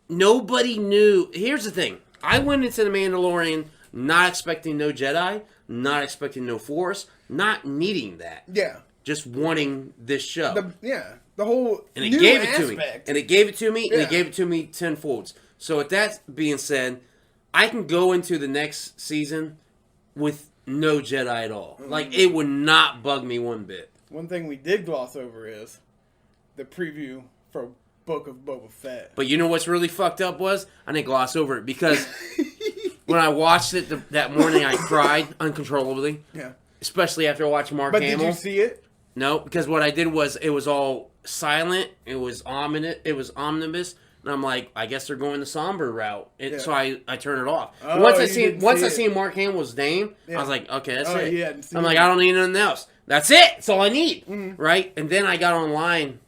Speaker 2: nobody knew. Here's the thing. I went into the Mandalorian not expecting no Jedi, not expecting no Force, not needing that.
Speaker 1: Yeah.
Speaker 2: Just wanting this show.
Speaker 1: The whole
Speaker 2: and it
Speaker 1: new
Speaker 2: gave it
Speaker 1: aspect.
Speaker 2: to me. And it gave it to me, and it gave it to me tenfold. So with that being said, I can go into the next season with no Jedi at all. Mm-hmm. Like, it would not bug me one bit.
Speaker 1: One thing we did gloss over is the preview for Book of Boba Fett.
Speaker 2: But you know what's really fucked up was? I didn't gloss over it because when I watched it that morning, I cried uncontrollably. Yeah. Especially after watching Mark Hamill.
Speaker 1: But did you see it?
Speaker 2: No, because what I did was it was all silent. It was ominous. It was omnibus. And I'm like, I guess they're going the somber route. So I turned it off.
Speaker 1: Oh,
Speaker 2: Once I seen Mark Hamill's name, I was like, okay, that's it. I'm like, I don't need nothing else. That's it. That's all I need. Mm-hmm. Right? And then I got online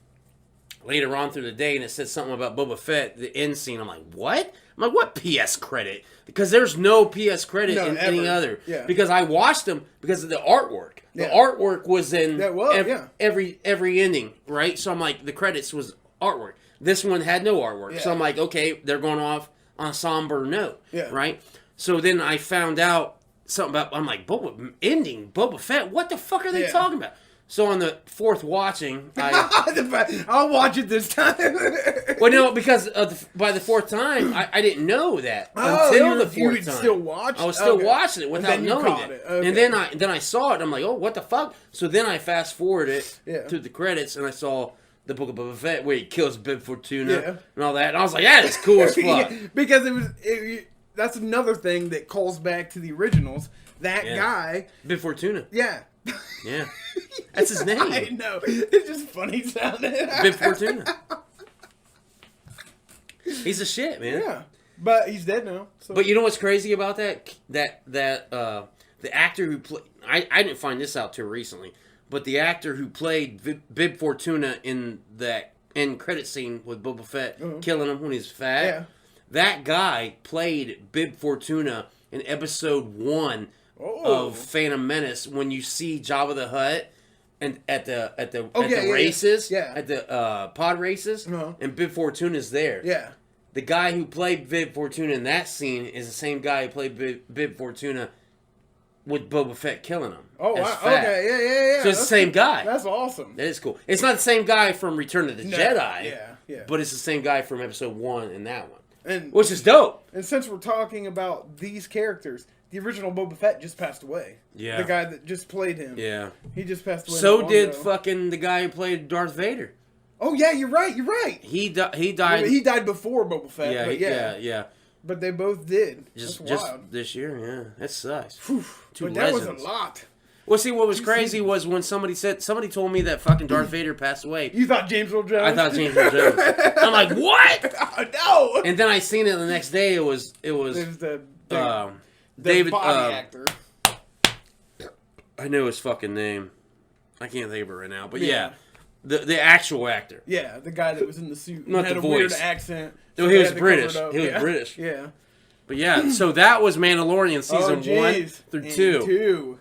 Speaker 2: later on through the day, and it said something about Boba Fett, the end scene. I'm like, what? I'm like, what PS credit? Because there's no PS credit in any other. Yeah. Because I watched them because of the artwork. The artwork was in every ending, right? So I'm like, the credits was artwork. This one had no artwork. Yeah. So I'm like, okay, they're going off on a somber note, right? So then I found out something about, I'm like, Boba Fett? What the fuck are they talking about? So on the 4th watching,
Speaker 1: I'll watch it this time.
Speaker 2: Well, no, because by the 4th time, I didn't know that until the 4th
Speaker 1: you
Speaker 2: time.
Speaker 1: Still watch?
Speaker 2: I was still watching it without knowing it. Okay. And then I saw it. I'm like, oh, what the fuck? So then I fast forwarded to the credits, and I saw the Book of Boba Fett where he kills Bib Fortuna and all that. And I was like, that is cool as fuck.
Speaker 1: Because that's another thing that calls back to the originals. That guy,
Speaker 2: Bib Fortuna.
Speaker 1: Yeah.
Speaker 2: Yeah. That's his name.
Speaker 1: I know. It's just funny sounding.
Speaker 2: Bib Fortuna. He's a shit, man.
Speaker 1: Yeah. But he's dead now. So.
Speaker 2: But you know what's crazy about that? The actor who played... I didn't find this out till recently. But the actor who played Bib Fortuna in that end credit scene with Boba Fett killing him when he's fat, that guy played Bib Fortuna in episode 1 of Phantom Menace when you see Jabba the Hutt and at the
Speaker 1: Okay,
Speaker 2: races,
Speaker 1: yeah.
Speaker 2: at the pod races, and Bib Fortuna's there.
Speaker 1: Yeah.
Speaker 2: The guy who played Bib Fortuna in that scene is the same guy who played Bib Fortuna with Boba Fett killing him.
Speaker 1: Oh, wow. Okay, yeah.
Speaker 2: So it's the same guy.
Speaker 1: That's awesome.
Speaker 2: That is cool. It's not the same guy from Return of the Jedi.
Speaker 1: Yeah.
Speaker 2: But it's the same guy from Episode 1 and that one.
Speaker 1: Which
Speaker 2: is dope.
Speaker 1: And since we're talking about these characters, the original Boba Fett just passed away.
Speaker 2: Yeah.
Speaker 1: The guy that just played him.
Speaker 2: Yeah.
Speaker 1: He just passed away.
Speaker 2: So did fucking the guy who played Darth Vader.
Speaker 1: Oh, yeah, you're right.
Speaker 2: He died.
Speaker 1: Well, he died before Boba Fett.
Speaker 2: Yeah,
Speaker 1: yeah. But they both did.
Speaker 2: Just
Speaker 1: wild.
Speaker 2: this year, yeah. That sucks.
Speaker 1: But that was a lot.
Speaker 2: Well, see, what was crazy was when somebody told me that fucking Darth Vader passed away.
Speaker 1: You thought James Earl Jones?
Speaker 2: I thought James Earl Jones. I'm like, what?
Speaker 1: No.
Speaker 2: And then I seen it the next day. It was
Speaker 1: the
Speaker 2: David
Speaker 1: body actor.
Speaker 2: I know his fucking name. I can't think of it right now. But yeah. The actual actor.
Speaker 1: Yeah, the guy that was in the suit.
Speaker 2: Not
Speaker 1: had
Speaker 2: the
Speaker 1: a
Speaker 2: voice.
Speaker 1: weird accent.
Speaker 2: No, he was British. He was British.
Speaker 1: Yeah.
Speaker 2: But yeah, so that was Mandalorian season 1 through 2.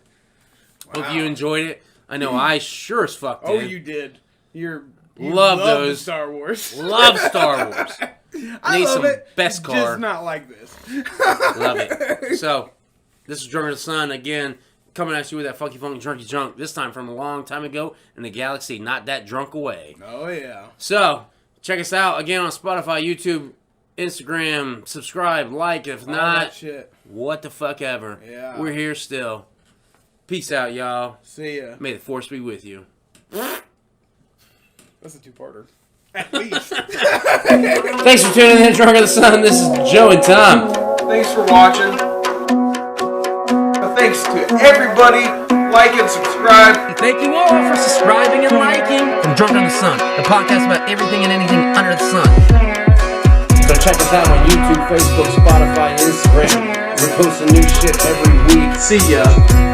Speaker 1: Wow.
Speaker 2: Hope you enjoyed it. I know I sure as fuck did.
Speaker 1: Oh, you did. You
Speaker 2: love those.
Speaker 1: Star Wars.
Speaker 2: Love Star Wars.
Speaker 1: I
Speaker 2: Need
Speaker 1: love
Speaker 2: some
Speaker 1: it.
Speaker 2: best car.
Speaker 1: Just not like this.
Speaker 2: Love it. So, this is Drunker the Sun again, coming at you with that funky drunky junk. This time from a long time ago in the galaxy, not that drunk away.
Speaker 1: Oh yeah.
Speaker 2: So, check us out again on Spotify, YouTube, Instagram. Subscribe, like. If not, what the fuck ever.
Speaker 1: Yeah.
Speaker 2: We're here still. Peace out, y'all.
Speaker 1: See ya.
Speaker 2: May the force be with you.
Speaker 1: That's a two-parter. At least.
Speaker 2: Thanks for tuning in, Drunker the Sun. This is Joe and Tom.
Speaker 1: Thanks for watching. Thanks to everybody. Like and subscribe.
Speaker 2: Thank you all for subscribing and liking. From Drunker the Sun, the podcast about everything and anything under the sun. So check us out on YouTube, Facebook, Spotify, Instagram. We're posting new shit every week. See ya.